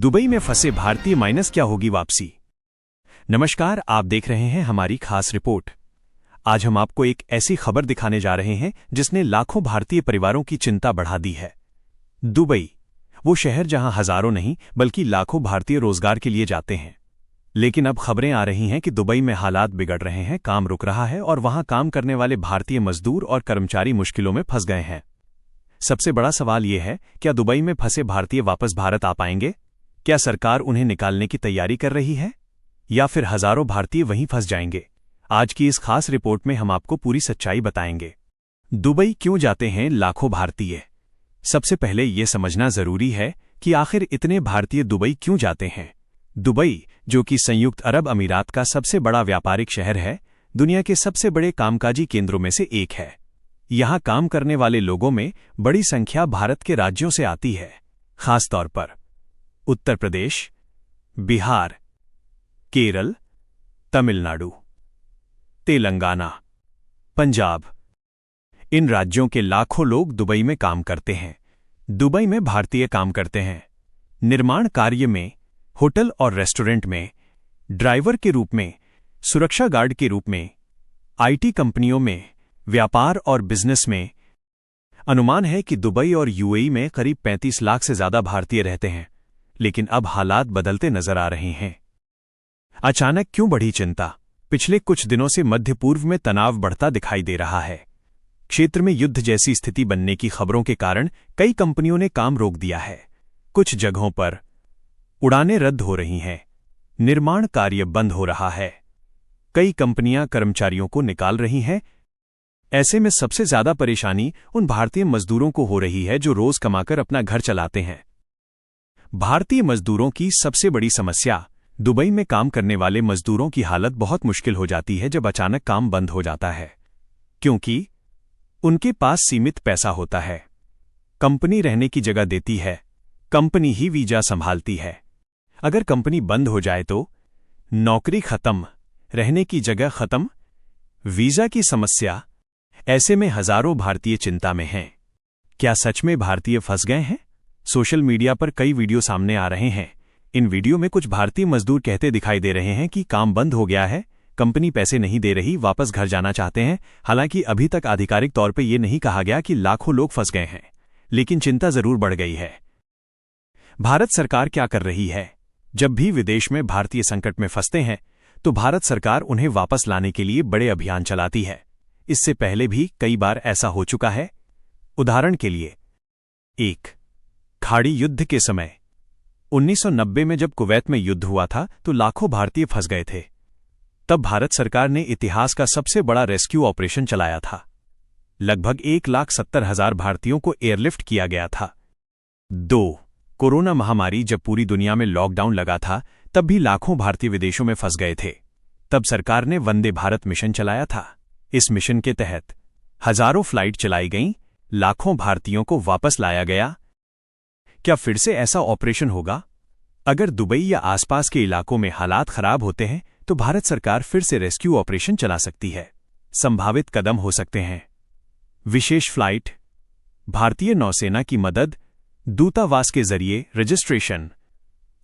Dubai में फंसे भारतीय माइनस क्या होगी वापसी। नमस्कार, आप देख रहे हैं हमारी खास रिपोर्ट। आज हम आपको एक ऐसी खबर दिखाने जा रहे हैं जिसने लाखों भारतीय परिवारों की चिंता बढ़ा दी है। दुबई, वो शहर जहां हजारों नहीं बल्कि लाखों भारतीय रोजगार के लिए जाते हैं। लेकिन अब खबरें आ रही हैं कि दुबई में हालात बिगड़ रहे हैं, काम रुक रहा है और वहां काम करने वाले भारतीय मजदूर और कर्मचारी मुश्किलों में फंस गए हैं। सबसे बड़ा सवाल यह है, क्या दुबई में फंसे भारतीय वापस भारत आ पाएंगे? क्या सरकार उन्हें निकालने की तैयारी कर रही है, या फिर हजारों भारतीय वहीं फंस जाएंगे? आज की इस खास रिपोर्ट में हम आपको पूरी सच्चाई बताएंगे। दुबई क्यों जाते हैं लाखों भारतीय? सबसे पहले यह समझना जरूरी है कि आखिर इतने भारतीय दुबई क्यों जाते हैं। दुबई, जो कि संयुक्त अरब अमीरात का सबसे बड़ा व्यापारिक शहर है, दुनिया के सबसे बड़े कामकाजी केंद्रों में से एक है। यहां काम करने वाले लोगों में बड़ी संख्या भारत के राज्यों से आती है, खासतौर पर उत्तर प्रदेश, बिहार, केरल, तमिलनाडु, तेलंगाना, पंजाब। इन राज्यों के लाखों लोग दुबई में काम करते हैं। दुबई में भारतीय काम करते हैं निर्माण कार्य में, होटल और रेस्टोरेंट में, ड्राइवर के रूप में, सुरक्षा गार्ड के रूप में, आईटी कंपनियों में, व्यापार और बिजनेस में। अनुमान है कि दुबई और यूएई में करीब 35 लाख से ज्यादा भारतीय रहते हैं। लेकिन अब हालात बदलते नजर आ रहे हैं। अचानक क्यों बढ़ी चिंता? पिछले कुछ दिनों से मध्य पूर्व में तनाव बढ़ता दिखाई दे रहा है। क्षेत्र में युद्ध जैसी स्थिति बनने की खबरों के कारण कई कंपनियों ने काम रोक दिया है। कुछ जगहों पर उड़ानें रद्द हो रही हैं, निर्माण कार्य बंद हो रहा है, कई कंपनियां कर्मचारियों को निकाल रही हैं। ऐसे में सबसे ज्यादा परेशानी उन भारतीय मजदूरों को हो रही है जो रोज कमाकर अपना घर चलाते हैं। भारतीय मजदूरों की सबसे बड़ी समस्या, दुबई में काम करने वाले मजदूरों की हालत बहुत मुश्किल हो जाती है जब अचानक काम बंद हो जाता है, क्योंकि उनके पास सीमित पैसा होता है। कंपनी रहने की जगह देती है, कंपनी ही वीजा संभालती है। अगर कंपनी बंद हो जाए तो नौकरी खत्म, रहने की जगह खत्म, वीजा की समस्या। ऐसे में हजारों भारतीय चिंता में हैं। क्या सच में भारतीय फंस गए हैं? सोशल मीडिया पर कई वीडियो सामने आ रहे हैं। इन वीडियो में कुछ भारतीय मजदूर कहते दिखाई दे रहे हैं कि काम बंद हो गया है, कंपनी पैसे नहीं दे रही, वापस घर जाना चाहते हैं। हालांकि अभी तक आधिकारिक तौर पर यह नहीं कहा गया कि लाखों लोग फंस गए हैं, लेकिन चिंता जरूर बढ़ गई है। भारत सरकार क्या कर रही है? जब भी विदेश में भारतीय संकट में फंसते हैं तो भारत सरकार उन्हें वापस लाने के लिए बड़े अभियान चलाती है। इससे पहले भी कई बार ऐसा हो चुका है। उदाहरण के लिए, एक खाड़ी युद्ध के समय 1990 में जब कुवैत में युद्ध हुआ था तो लाखों भारतीय फंस गए थे। तब भारत सरकार ने इतिहास का सबसे बड़ा रेस्क्यू ऑपरेशन चलाया था। लगभग 1,70,000 भारतीयों को एयरलिफ्ट किया गया था। 2 कोरोना महामारी जब पूरी दुनिया में लॉकडाउन लगा था तब भी लाखों भारतीय विदेशों में फंस गए थे। तब सरकार ने वंदे भारत मिशन चलाया था। इस मिशन के तहत हजारों फ्लाइट चलाई गईं, लाखों भारतीयों को वापस लाया गया। क्या फिर से ऐसा ऑपरेशन होगा? अगर दुबई या आसपास के इलाकों में हालात खराब होते हैं तो भारत सरकार फिर से रेस्क्यू ऑपरेशन चला सकती है। संभावित कदम हो सकते हैं: विशेष फ्लाइट, भारतीय नौसेना की मदद, दूतावास के जरिए रजिस्ट्रेशन,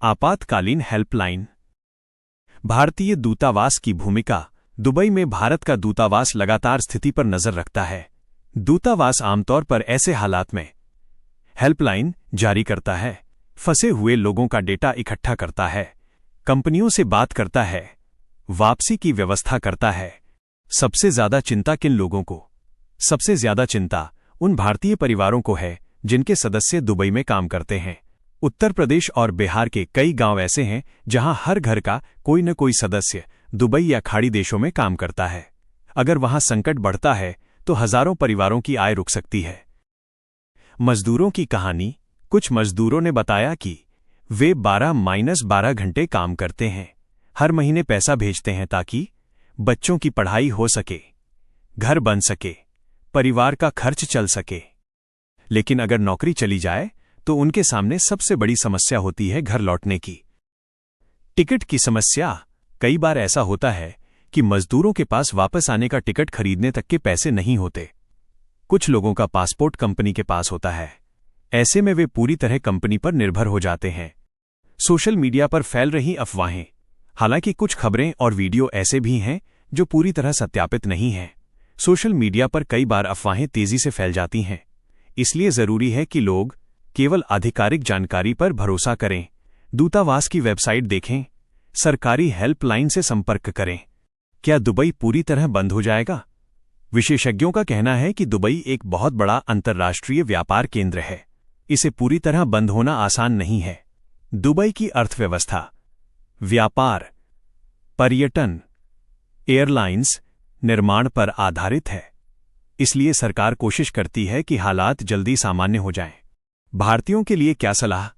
आपातकालीन हेल्पलाइन। भारतीय दूतावास की भूमिका। दुबई में भारत का दूतावास लगातार स्थिति पर नजर रखता है। दूतावास आमतौर पर ऐसे हालात में हेल्पलाइन जारी करता है, फंसे हुए लोगों का डेटा इकट्ठा करता है, कंपनियों से बात करता है, वापसी की व्यवस्था करता है। सबसे ज्यादा चिंता किन लोगों को? सबसे ज्यादा चिंता उन भारतीय परिवारों को है जिनके सदस्य दुबई में काम करते हैं। उत्तर प्रदेश और बिहार के कई गांव ऐसे हैं जहां हर घर का कोई न कोई सदस्य दुबई या खाड़ी देशों में काम करता है। अगर वहां संकट बढ़ता है तो हजारों परिवारों की आय रुक सकती है। मजदूरों की कहानी। कुछ मजदूरों ने बताया कि वे 12-12 घंटे काम करते हैं, हर महीने पैसा भेजते हैं ताकि बच्चों की पढ़ाई हो सके, घर बन सके, परिवार का खर्च चल सके। लेकिन अगर नौकरी चली जाए तो उनके सामने सबसे बड़ी समस्या होती है घर लौटने की। टिकट की समस्या। कई बार ऐसा होता है कि मजदूरों के पास वापस आने का टिकट खरीदने तक के पैसे नहीं होते। कुछ लोगों का पासपोर्ट कंपनी के पास होता है, ऐसे में वे पूरी तरह कंपनी पर निर्भर हो जाते हैं। सोशल मीडिया पर फैल रही अफवाहें। हालांकि कुछ खबरें और वीडियो ऐसे भी हैं जो पूरी तरह सत्यापित नहीं हैं। सोशल मीडिया पर कई बार अफवाहें तेजी से फैल जाती हैं, इसलिए जरूरी है कि लोग केवल आधिकारिक जानकारी पर भरोसा करें। दूतावास की वेबसाइट देखें, सरकारी हेल्पलाइन से संपर्क करें। क्या दुबई पूरी तरह बंद हो जाएगा? विशेषज्ञों का कहना है कि दुबई एक बहुत बड़ा अंतर्राष्ट्रीय व्यापार केंद्र है। इसे पूरी तरह बंद होना आसान नहीं है। दुबई की अर्थव्यवस्था व्यापार, पर्यटन, एयरलाइंस, निर्माण पर आधारित है, इसलिए सरकार कोशिश करती है कि हालात जल्दी सामान्य हो जाएं। भारतीयों के लिए क्या सलाह?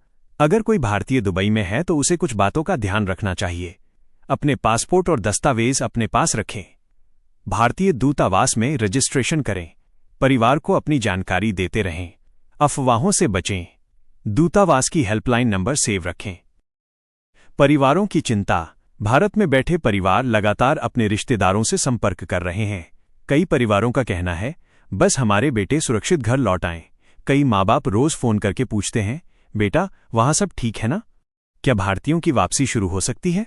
अगर कोई भारतीय दुबई में है तो उसे कुछ बातों का ध्यान रखना चाहिए। अपने पासपोर्ट और दस्तावेज अपने पास रखें। भारतीय दूतावास में रजिस्ट्रेशन करें। परिवार को अपनी जानकारी देते रहें। अफवाहों से बचें। दूतावास की हेल्पलाइन नंबर सेव रखें। परिवारों की चिंता। भारत में बैठे परिवार लगातार अपने रिश्तेदारों से संपर्क कर रहे हैं। कई परिवारों का कहना है, बस हमारे बेटे सुरक्षित घर लौट आएं। कई माँ बाप रोज फोन करके पूछते हैं, बेटा वहां सब ठीक है ना? क्या भारतीयों की वापसी शुरू हो सकती है?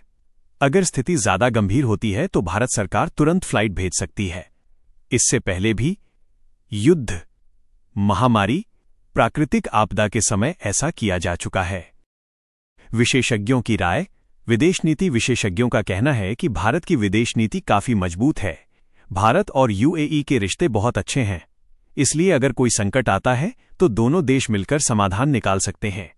अगर स्थिति ज्यादा गंभीर होती है तो भारत सरकार तुरंत फ्लाइट भेज सकती है। इससे पहले भी युद्ध, महामारी, प्राकृतिक आपदा के समय ऐसा किया जा चुका है। विशेषज्ञों की राय। विदेश नीति विशेषज्ञों का कहना है कि भारत की विदेश नीति काफी मजबूत है। भारत और यूएई के रिश्ते बहुत अच्छे हैं, इसलिए अगर कोई संकट आता है तो दोनों देश मिलकर समाधान निकाल सकते हैं।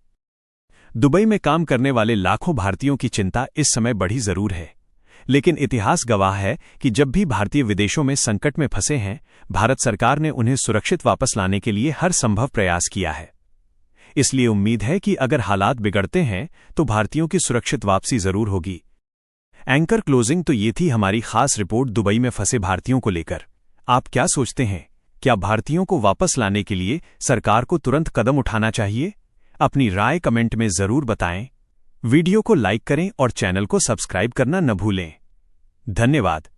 दुबई में काम करने वाले लाखों भारतीयों की चिंता इस समय बढ़ी जरूर है, लेकिन इतिहास गवाह है कि जब भी भारतीय विदेशों में संकट में फंसे हैं, भारत सरकार ने उन्हें सुरक्षित वापस लाने के लिए हर संभव प्रयास किया है। इसलिए उम्मीद है कि अगर हालात बिगड़ते हैं तो भारतीयों की सुरक्षित वापसी जरूर होगी। Anchor closing. तो ये थी हमारी खास रिपोर्ट दुबई में फंसे भारतीयों को लेकर। आप क्या सोचते हैं? क्या भारतीयों को वापस लाने के लिए सरकार को तुरंत कदम उठाना चाहिए? अपनी राय कमेंट में जरूर बताएं। वीडियो को लाइक करें और चैनल को सब्सक्राइब करना न भूलें। धन्यवाद।